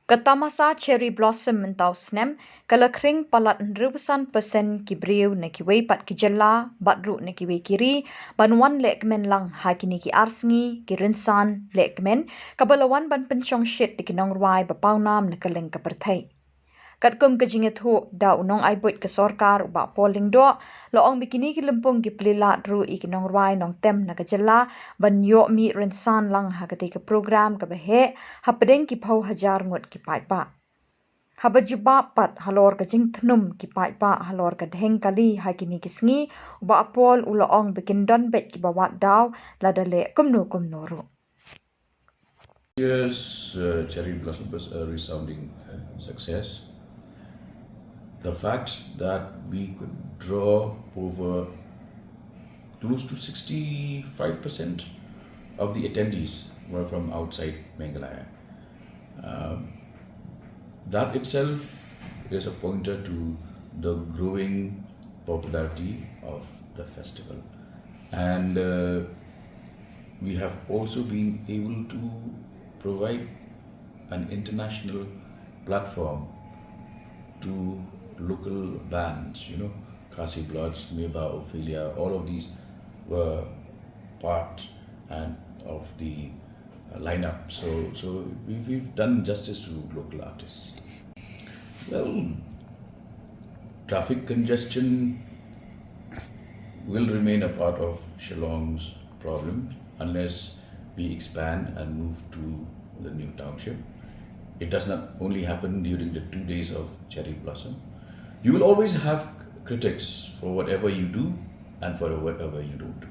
Tamasa cherry blossom mentau snem, kalakring palat nrubusan persen kibriu na kiwei pat Khuborjylla, batru na kiwei kiri, banwan lekmen lang hakini ki arsengi, kirinsan lekmen, kabalawan ban pensyong shit di kinongruai bapaunam na kaleng kapertai. Katkum kejinget hu da unong aibut ke sorkar uba polling do loong bikini ki lempung ki pelila ru i kinong ruai nong tem na Khuborjylla ban yo mi rensan lang hakati ke program ke behe hapedeng ki pau hajar ngut ki pai pa. Habajuba pat halor ke jing thnum ki pai pa halor ke dheng kali hakini ki sngi uba apol uloong bikin don bet ki bawat daw ladale kumnu ru. Yes, cherry blossom was a resounding success. The fact that we could draw over close to 65% of the attendees were from outside Meghalaya. That itself is a pointer to the growing popularity of the festival. And we have also been able to provide an international platform to local bands, Khasi Bloods, Meba, Ophelia, all of these were part of the lineup. So we've done justice to local artists. Well, traffic congestion will remain a part of Shillong's problem unless we expand and move to the new township. It does not only happen during the 2 days of cherry blossom. You will always have critics for whatever you do and for whatever you don't do.